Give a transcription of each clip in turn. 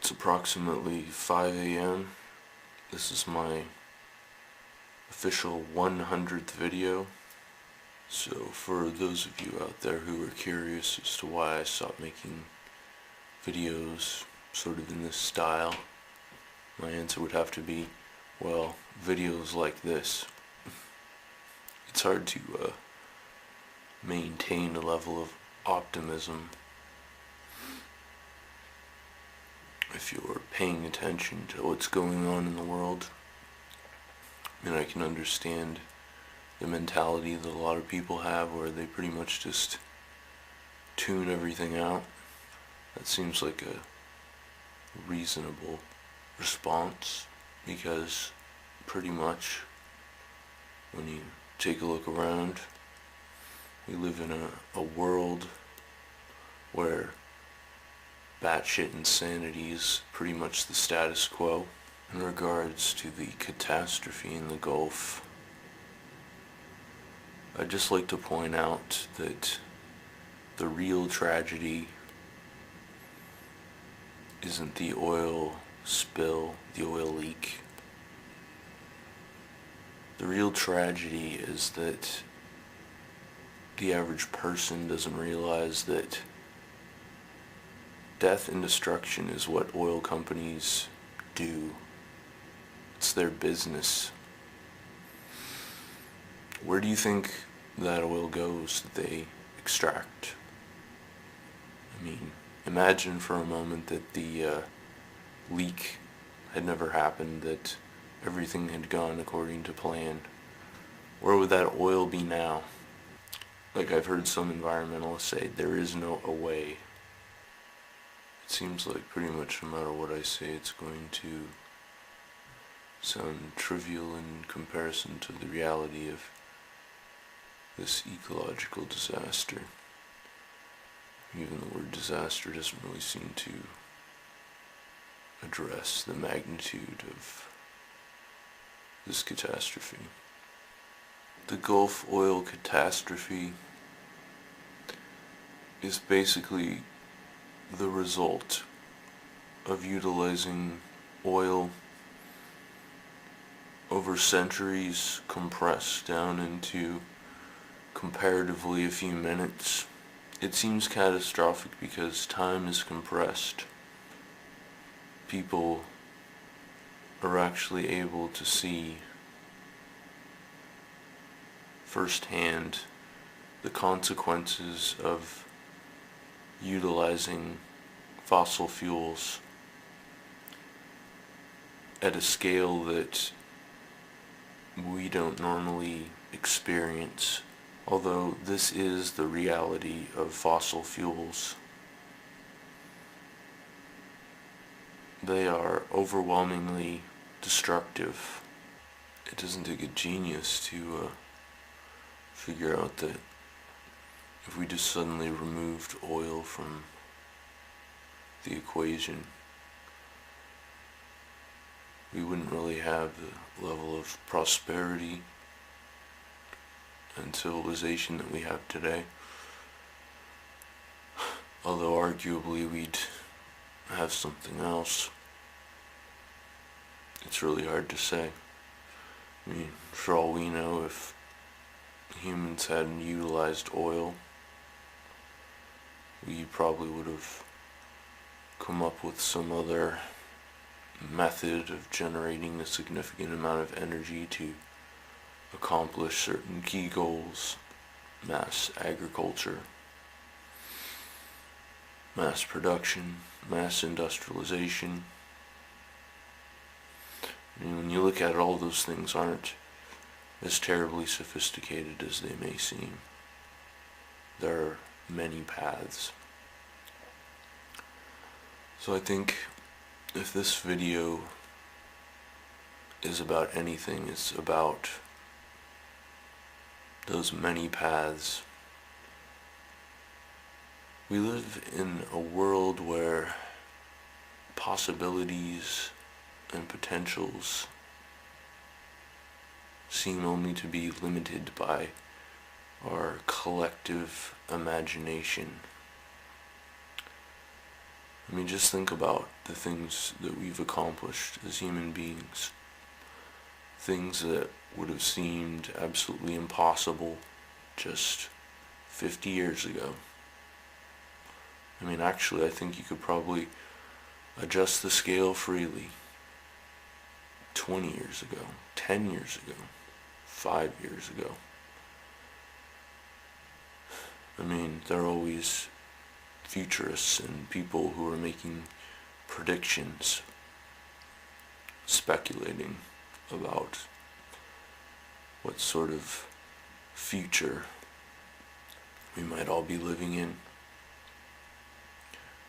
It's approximately 5 a.m. This is my official 100th video. So for those of you out there who are curious as to why I stopped making videos sort of in this style, my answer would have to be, well, videos like this. It's hard to maintain a level of optimism if you're paying attention to what's going on in the world. And I can understand the mentality that a lot of people have where they pretty much just tune everything out. That seems like a reasonable response, because pretty much when you take a look around, we live in a world where batshit insanity is pretty much the status quo. In regards to the catastrophe in the Gulf, I'd just like to point out that the real tragedy isn't the oil spill, the oil leak. The real tragedy is that the average person doesn't realize that death and destruction is what oil companies do. It's their business. Where do you think that oil goes that they extract? I mean, imagine for a moment that the leak had never happened, that everything had gone according to plan. Where would that oil be now? Like I've heard some environmentalists say, there is no way. It seems like pretty much no matter what I say, it's going to sound trivial in comparison to the reality of this ecological disaster. Even the word disaster doesn't really seem to address the magnitude of this catastrophe. The Gulf oil catastrophe is basically the result of utilizing oil over centuries compressed down into comparatively a few minutes. It seems catastrophic because time is compressed. People are actually able to see firsthand the consequences of utilizing fossil fuels at a scale that we don't normally experience. Although this is the reality of fossil fuels, they are overwhelmingly destructive. It doesn't take a genius to figure out that if we just suddenly removed oil from the equation, we wouldn't really have the level of prosperity and civilization that we have today. Although arguably we'd have something else. It's really hard to say. I mean, for all we know, if humans hadn't utilized oil, we probably would have come up with some other method of generating a significant amount of energy to accomplish certain key goals: mass agriculture, mass production, mass industrialization. I mean, when you look at it, all those things aren't as terribly sophisticated as they may seem. There are many paths. So I think if this video is about anything, it's about those many paths. We live in a world where possibilities and potentials seem only to be limited by our collective imagination. I mean, just think about the things that we've accomplished as human beings. Things that would have seemed absolutely impossible just 50 years ago. I mean, actually, I think you could probably adjust the scale freely 20 years ago, 10 years ago, 5 years ago. I mean, there are always futurists and people who are making predictions, speculating about what sort of future we might all be living in.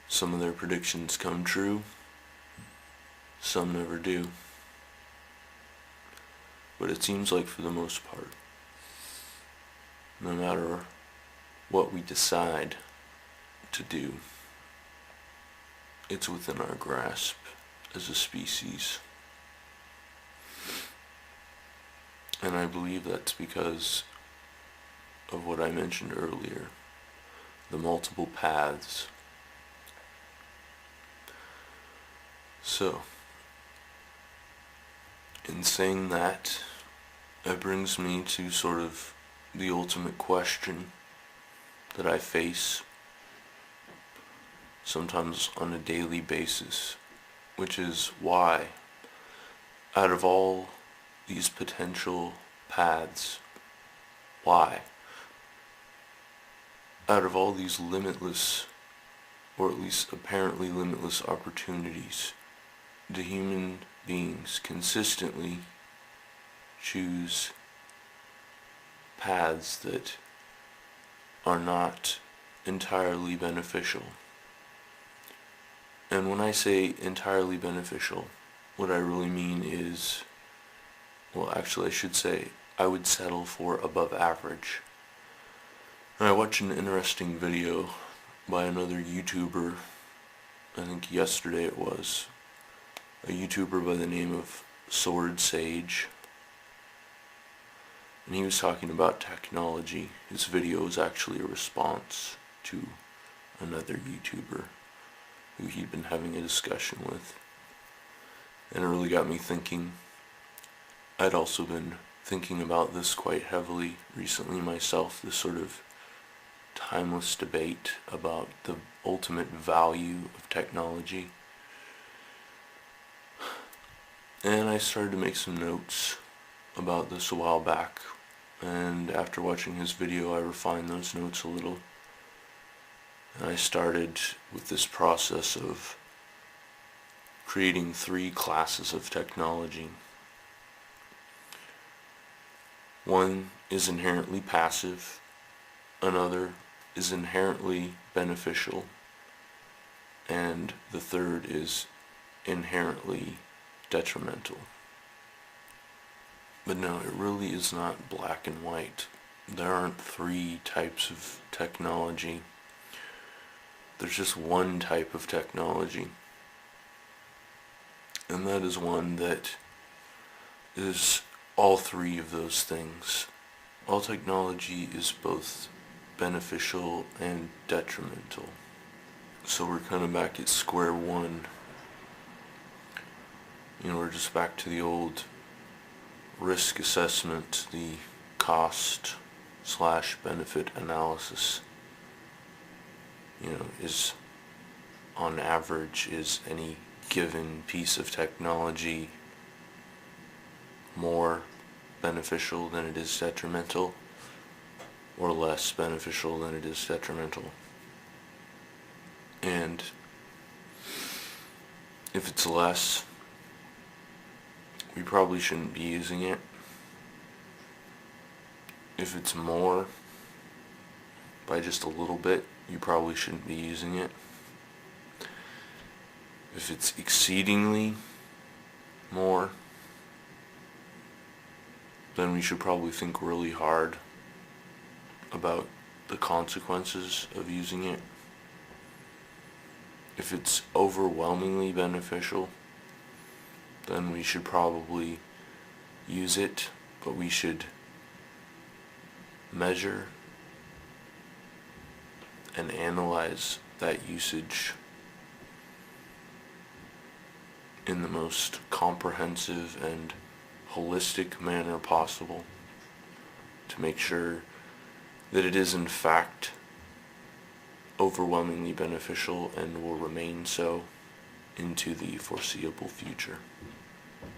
Some of their predictions come true, some never do. But it seems like for the most part, no matter what we decide to do, it's within our grasp as a species. And I believe that's because of what I mentioned earlier, the multiple paths. So, in saying that, it brings me to sort of the ultimate question that I face sometimes on a daily basis, which is why, out of all these potential paths, why, out of all these limitless, or at least apparently limitless opportunities, do human beings consistently choose paths that are not entirely beneficial? And when I say entirely beneficial, what I really mean is, well, actually I should say, I would settle for above average. And I watched an interesting video by another YouTuber, I think yesterday it was, a YouTuber by the name of Swordsage, and he was talking about technology. His video was actually a response to another YouTuber who he'd been having a discussion with, and it really got me thinking. I'd also been thinking about this quite heavily recently myself, this sort of timeless debate about the ultimate value of technology. And I started to make some notes about this a while back, and after watching his video I refined those notes a little. And I started with this process of creating 3 classes of technology. One is inherently passive, another is inherently beneficial, and the third is inherently detrimental. But no, it really is not black and white. There aren't 3 types of technology. There's just one type of technology, and that is one that is all 3 of those things. All technology is both beneficial and detrimental. So we're kind of back at square one. We're just back to the old risk assessment, the cost/benefit analysis. Is on average, is any given piece of technology more beneficial than it is detrimental, or less beneficial than it is detrimental? And if it's less, we probably shouldn't be using it. If it's more, by just a little bit, you probably shouldn't be using it. If it's exceedingly more, then we should probably think really hard about the consequences of using it. If it's overwhelmingly beneficial, then we should probably use it, but we should measure and analyze that usage in the most comprehensive and holistic manner possible to make sure that it is in fact overwhelmingly beneficial and will remain so into the foreseeable future.